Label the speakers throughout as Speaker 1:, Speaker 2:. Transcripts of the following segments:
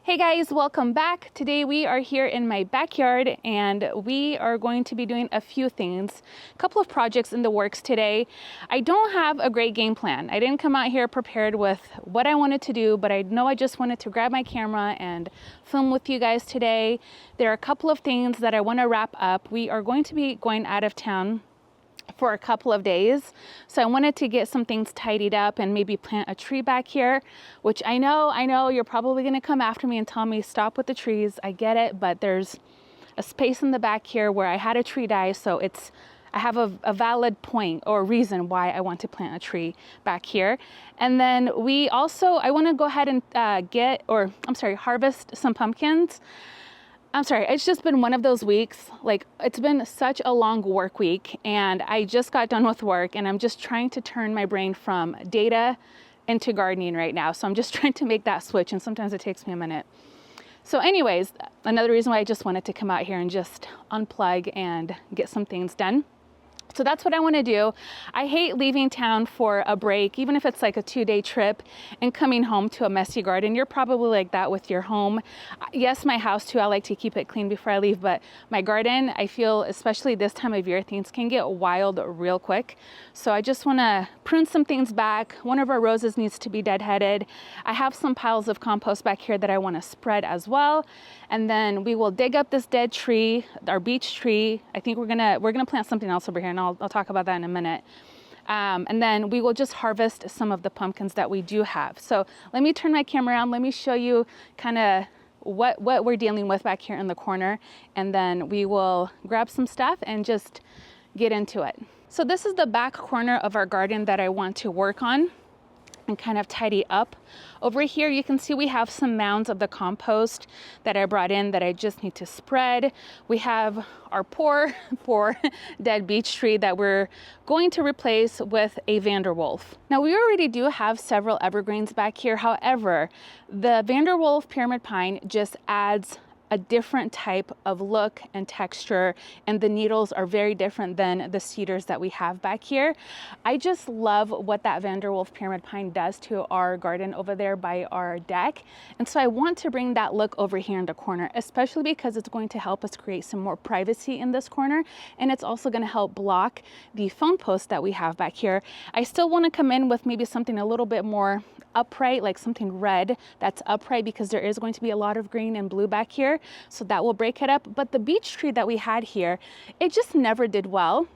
Speaker 1: Hey guys, welcome back. Today we are here in my backyard and we are going to be doing a few things, a couple of projects in the works today. I don't have a great game plan. I didn't come out here prepared with what I wanted to do, but I know I just wanted to grab my camera and film with you guys today. There are a couple of things that I want to wrap up. We are going to be going out of town for a couple of days, so I wanted to get some things tidied up and maybe plant a tree back here, which I know you're probably going to come after me and tell me stop with the trees. I get it, but there's a space in the back here where I had a tree die, so I have a valid point or reason why I want to plant a tree back here. And then I want to go ahead and harvest some pumpkins. I'm sorry, it's just been one of those weeks. Like, it's been such a long work week and I just got done with work and I'm just trying to turn my brain from data into gardening right now. So I'm just trying to make that switch and sometimes it takes me a minute. So anyways, another reason why I just wanted to come out here and just unplug and get some things done. So that's what I want to do. I hate leaving town for a break, even if it's like a 2-day trip and coming home to a messy garden. You're probably like that with your home. Yes, my house too. I like to keep it clean before I leave, but my garden, I feel, especially this time of year, things can get wild real quick. So I just want to prune some things back. One of our roses needs to be deadheaded. I have some piles of compost back here that I want to spread as well. And then we will dig up this dead tree, our beech tree. I think we're gonna plant something else over here, and I'll talk about that in a minute. And then we will just harvest some of the pumpkins that we do have. So let me turn my camera around. Let me show you kind of what we're dealing with back here in the corner. And then we will grab some stuff and just get into it. So this is the back corner of our garden that I want to work on and kind of tidy up. Over here, you can see we have some mounds of the compost that I brought in that I just need to spread. We have our poor dead beech tree that we're going to replace with a Vanderwolf. Now, we already do have several evergreens back here. However, the Vanderwolf pyramid pine just adds a different type of look and texture, and the needles are very different than the cedars that we have back here. I just love what that Vanderwolf pyramid pine does to our garden over there by our deck, and so I want to bring that look over here in the corner, especially because it's going to help us create some more privacy in this corner, and it's also going to help block the phone post that we have back here. I still want to come in with maybe something a little bit more upright, like something red that's upright, because there is going to be a lot of green and blue back here, so that will break it up. But the beech tree that we had here, it just never did well.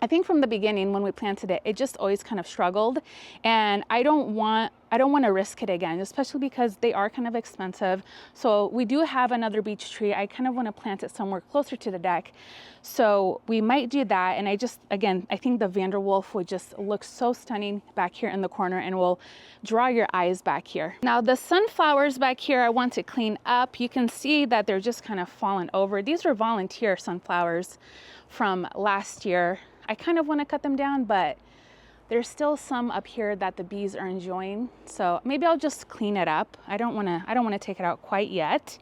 Speaker 1: I think from the beginning when we planted it, it just always kind of struggled, and I don't want to risk it again, especially because they are kind of expensive. So we do have another beech tree. I kind of want to plant it somewhere closer to the deck. So we might do that. And I think the Vanderwolf would just look so stunning back here in the corner and will draw your eyes back here. Now the sunflowers back here, I want to clean up. You can see that they're just kind of fallen over. These are volunteer sunflowers from last year. I kind of want to cut them down, but there's still some up here that the bees are enjoying. So maybe I'll just clean it up. I don't want to take it out quite yet.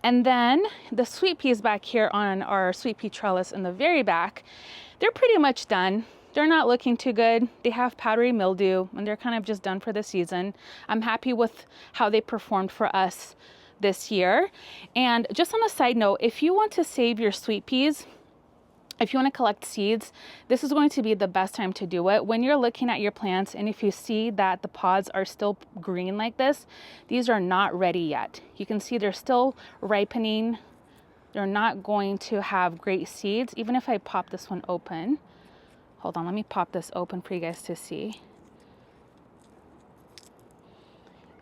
Speaker 1: And then the sweet peas back here on our sweet pea trellis in the very back, they're pretty much done. They're not looking too good. They have powdery mildew and they're kind of just done for the season. I'm happy with how they performed for us this year. And just on a side note, if you want to save your sweet peas, if you want to collect seeds, this is going to be the best time to do it. When you're looking at your plants and if you see that the pods are still green like this, these are not ready yet. You can see they're still ripening. They're not going to have great seeds. Even if I pop this one open, hold on, let me pop this open for you guys to see.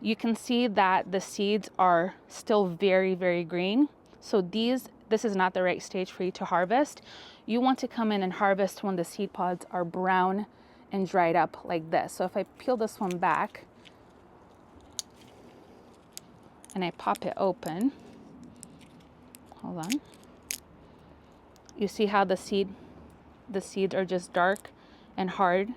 Speaker 1: You can see that the seeds are still very, very green. So this is not the right stage for you to harvest. You want to come in and harvest when the seed pods are brown and dried up like this. So if I peel this one back and I pop it open, hold on. You see how the seeds are just dark and hard,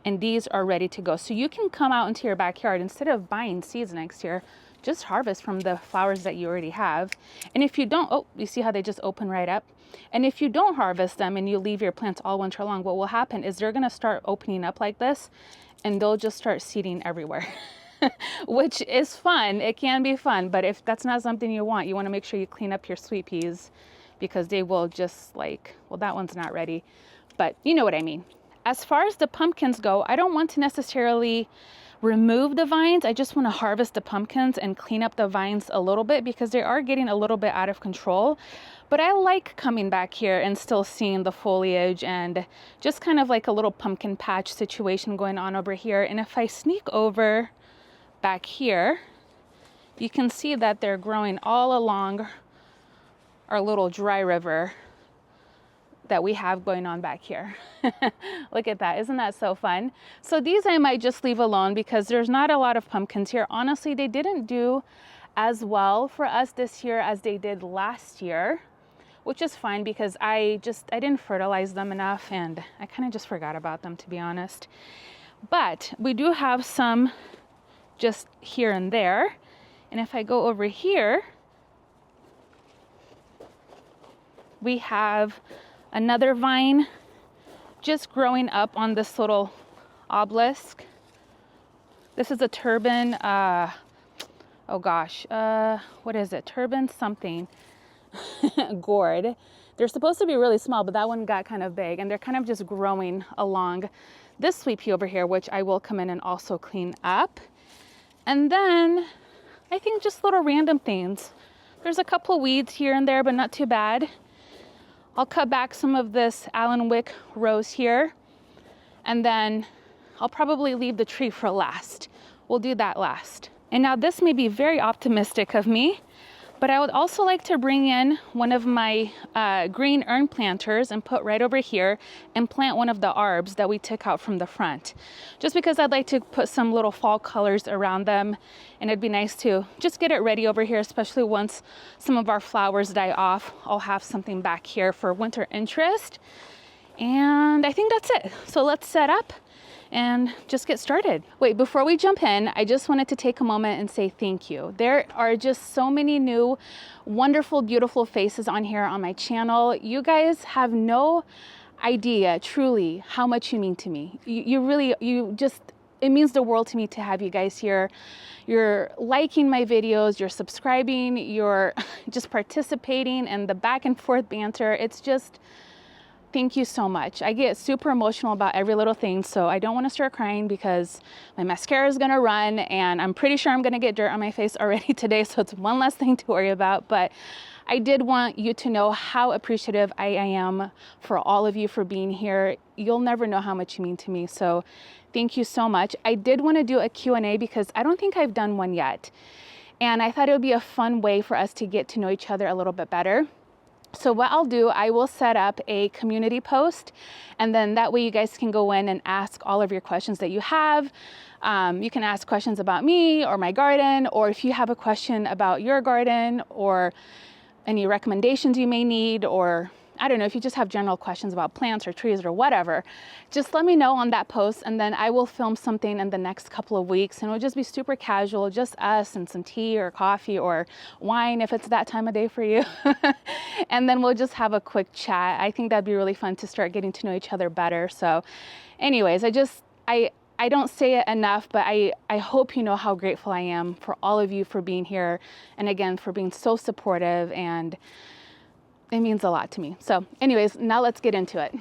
Speaker 1: and these are ready to go. So you can come out into your backyard instead of buying seeds next year. Just harvest from the flowers that you already have. And if you don't, you see how they just open right up? And if you don't harvest them and you leave your plants all winter long, what will happen is they're gonna start opening up like this and they'll just start seeding everywhere. which is fun. It can be fun, but if that's not something you want to make sure you clean up your sweet peas because they will just like, well, that one's not ready, but you know what I mean. As far as the pumpkins go, I don't want to necessarily remove the vines. I just want to harvest the pumpkins and clean up the vines a little bit because they are getting a little bit out of control. But I like coming back here and still seeing the foliage and just kind of like a little pumpkin patch situation going on over here. And if I sneak over back here, you can see that they're growing all along our little dry river that we have going on back here. Look at that, isn't that so fun? So these I might just leave alone because there's not a lot of pumpkins here. Honestly, they didn't do as well for us this year as they did last year, which is fine because I didn't fertilize them enough and I kind of just forgot about them, to be honest. But we do have some just here and there. And if I go over here, we have another vine just growing up on this little obelisk. This is a turban, oh gosh, what is it? Turban something, gourd. They're supposed to be really small, but that one got kind of big and they're kind of just growing along this sweet pea over here, which I will come in and also clean up. And then I think just little random things. There's a couple of weeds here and there, but not too bad. I'll cut back some of this Allen Wick rose here, and then I'll probably leave the tree for last. We'll do that last. And now this may be very optimistic of me, but I would also like to bring in one of my green urn planters and put right over here and plant one of the arbs that we took out from the front. Just because I'd like to put some little fall colors around them, and it'd be nice to just get it ready over here, especially once some of our flowers die off. I'll have something back here for winter interest. And I think that's it. So let's set up and just get started. Wait, before we jump in, I just wanted to take a moment and say thank you. There are just so many new, wonderful, beautiful faces on here on my channel. You guys have no idea truly how much you mean to me. It means the world to me to have you guys here. You're liking my videos, you're subscribing, you're just participating in the back and forth banter. It's just, thank you so much. I get super emotional about every little thing, so I don't want to start crying because my mascara is going to run and I'm pretty sure I'm going to get dirt on my face already today, so it's one less thing to worry about. But I did want you to know how appreciative I am for all of you for being here. You'll never know how much you mean to me, so thank you so much. I did want to do a Q&A because I don't think I've done one yet, and I thought it would be a fun way for us to get to know each other a little bit better. So what I'll do, I will set up a community post, and then that way you guys can go in and ask all of your questions that you have. You can ask questions about me or my garden, or if you have a question about your garden or any recommendations you may need, or I don't know, if you just have general questions about plants or trees or whatever, just let me know on that post, and then I will film something in the next couple of weeks, and it'll just be super casual, just us and some tea or coffee or wine if it's that time of day for you. And then we'll just have a quick chat. I think that'd be really fun to start getting to know each other better. So anyways, I don't say it enough, but I hope you know how grateful I am for all of you for being here, and again, for being so supportive, and it means a lot to me. So anyways, now let's get into it.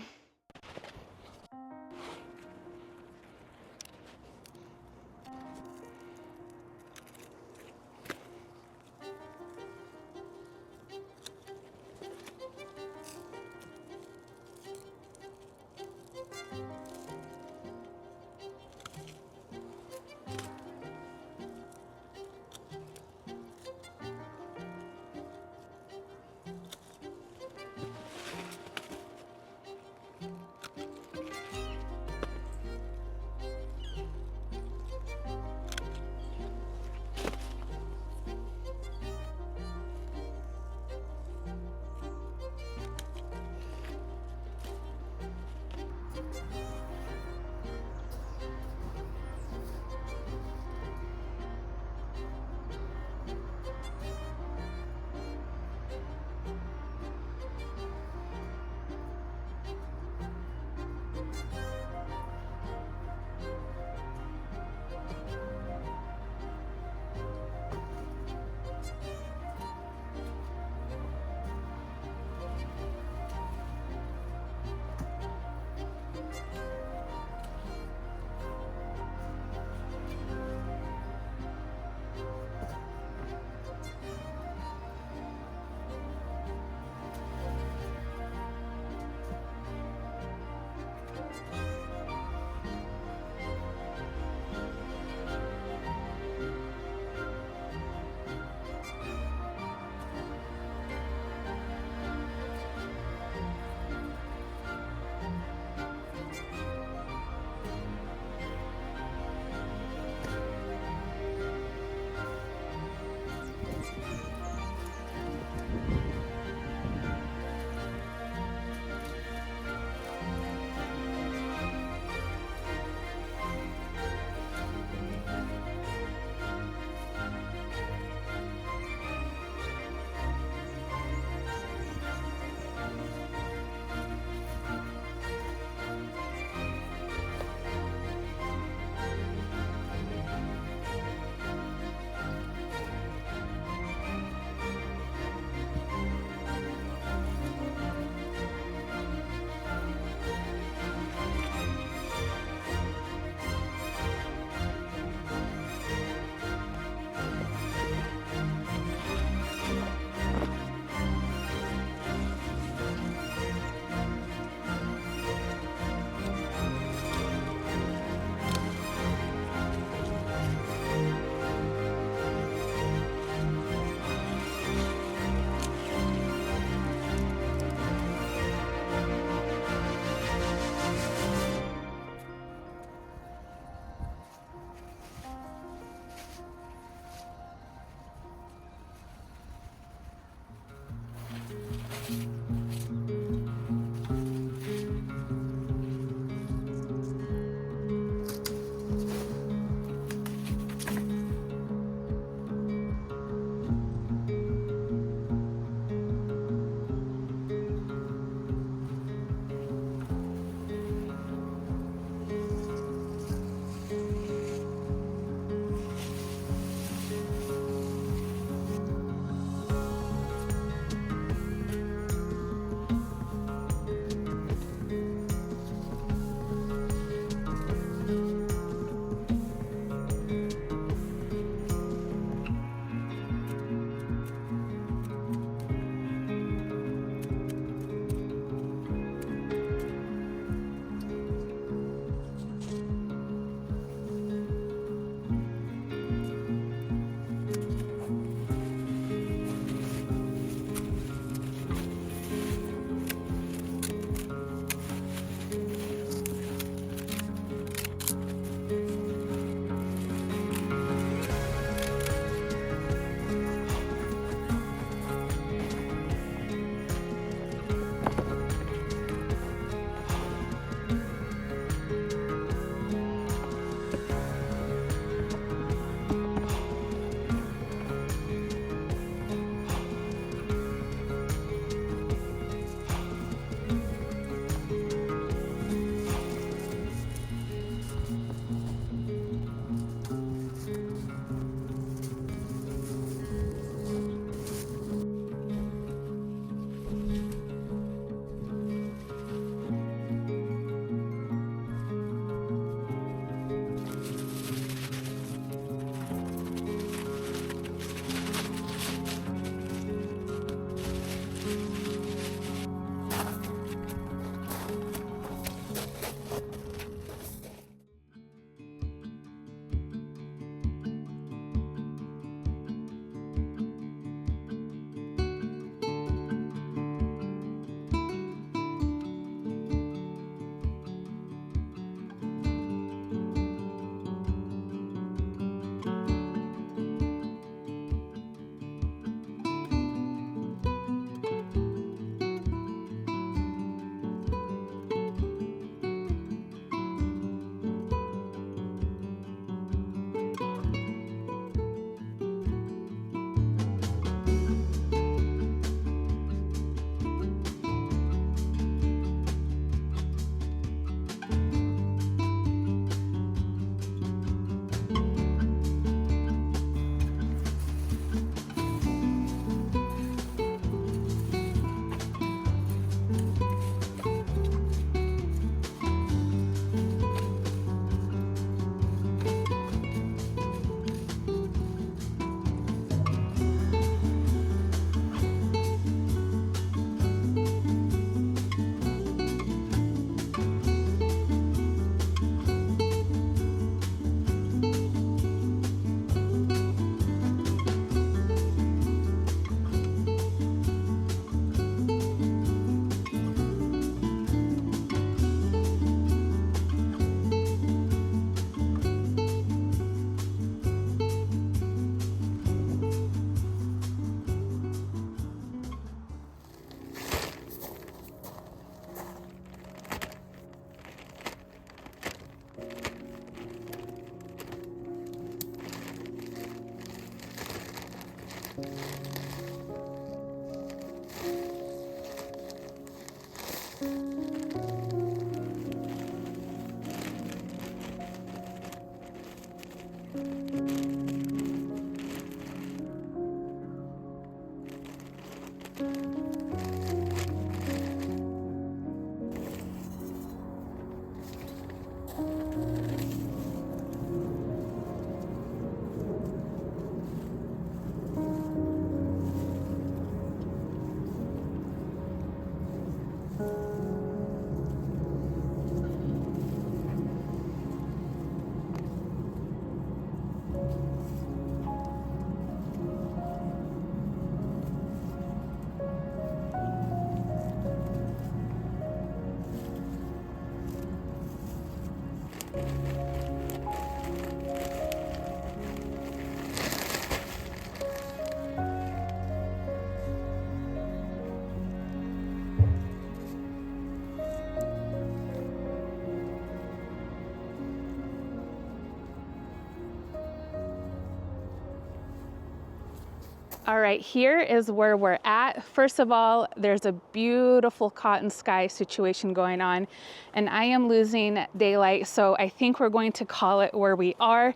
Speaker 1: All right, here is where we're at. First of all, there's a beautiful cotton sky situation going on, and I am losing daylight, so I think we're going to call it where we are.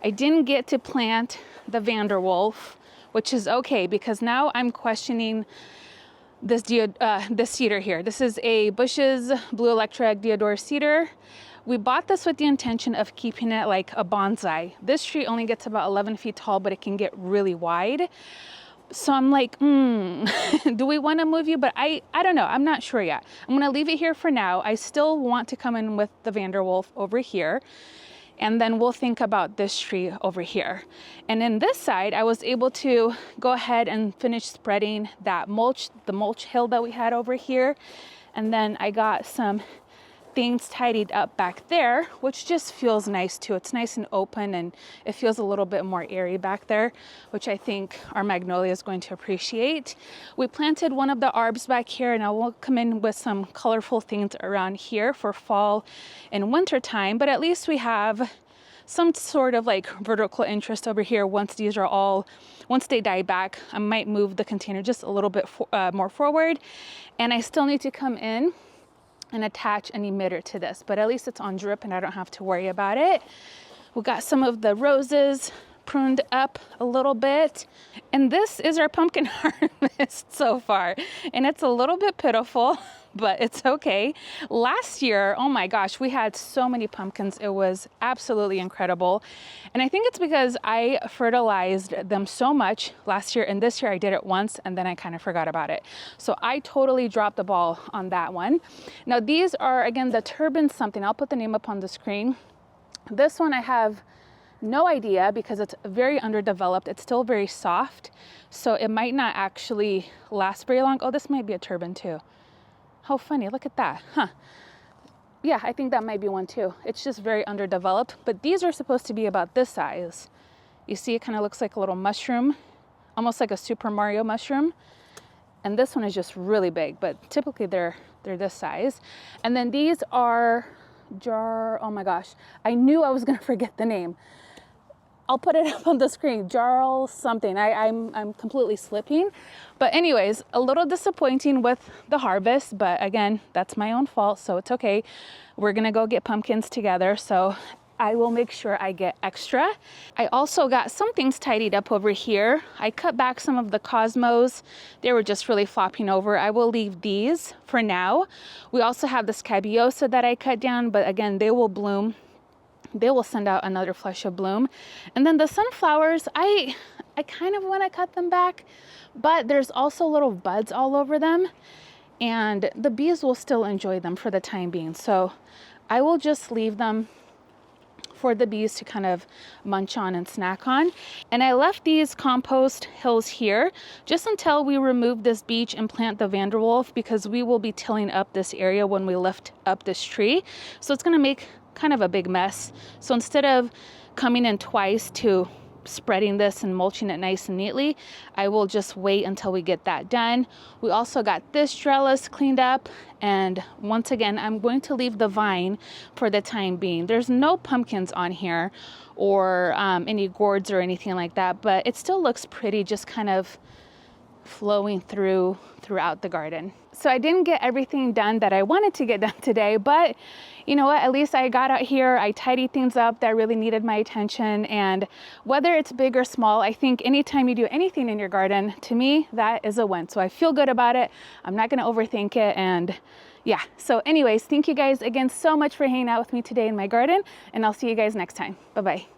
Speaker 1: I didn't get to plant the Vanderwolf, which is okay, because now I'm questioning this cedar here. This is a Bush's Blue Electric Deodar cedar. We bought this with the intention of keeping it like a bonsai. This tree only gets about 11 feet tall, but it can get really wide. So I'm like, do we want to move you? But I don't know. I'm not sure yet. I'm going to leave it here for now. I still want to come in with the Vanderwolf over here. And then we'll think about this tree over here. And in this side, I was able to go ahead and finish spreading that mulch, the mulch hill that we had over here. And then I got some things tidied up back there, which just feels nice too. It's nice and open, and it feels a little bit more airy back there, which I think our magnolia is going to appreciate. We planted one of the arbs back here, and I will come in with some colorful things around here for fall and winter time, but at least we have some sort of like vertical interest over here. Once they die back, I might move the container just a little bit more forward, and I still need to come in and attach an emitter to this, but at least it's on drip and I don't have to worry about it. We got some of the roses pruned up a little bit, and this is our pumpkin harvest so far, and it's a little bit pitiful, but it's okay. Last year, oh my gosh, we had so many pumpkins. It was absolutely incredible. And I think it's because I fertilized them so much last year, and this year I did it once and then I kind of forgot about it. So I totally dropped the ball on that one. Now these are, again, the turban something. I'll put the name up on the screen. This one I have no idea because it's very underdeveloped. It's still very soft, so it might not actually last very long. Oh, this might be a turban too. How funny, look at that, huh? Yeah, I think that might be one too. It's just very underdeveloped, but these are supposed to be about this size. You see, it kind of looks like a little mushroom, almost like a Super Mario mushroom. And this one is just really big, but typically they're this size. And then these are oh my gosh, I knew I was gonna forget the name. I'll put it up on the screen, Jarl something. I'm completely slipping. But anyways, a little disappointing with the harvest, but again, that's my own fault, so it's okay. We're gonna go get pumpkins together, so I will make sure I get extra. I also got some things tidied up over here. I cut back some of the cosmos. They were just really flopping over. I will leave these for now. We also have the scabiosa that I cut down, but again, they will bloom. They will send out another flush of bloom. And then the sunflowers, I kind of want to cut them back, but there's also little buds all over them, and the bees will still enjoy them for the time being. So I will just leave them for the bees to kind of munch on and snack on. And I left these compost hills here just until we remove this beech and plant the Vanderwolf, because we will be tilling up this area when we lift up this tree. So it's going to make kind of a big mess. So instead of coming in twice to spreading this and mulching it nice and neatly. I will just wait until we get that done. We also got this trellis cleaned up, and once again, I'm going to leave the vine for the time being. There's no pumpkins on here or any gourds or anything like that, but it still looks pretty, just kind of flowing throughout the garden. So I didn't get everything done that I wanted to get done today, but you know what, at least I got out here, I tidied things up that really needed my attention. And whether it's big or small, I think anytime you do anything in your garden, to me, that is a win. So I feel good about it. I'm not gonna overthink it. And yeah, so anyways, thank you guys again so much for hanging out with me today in my garden, and I'll see you guys next time. Bye-bye.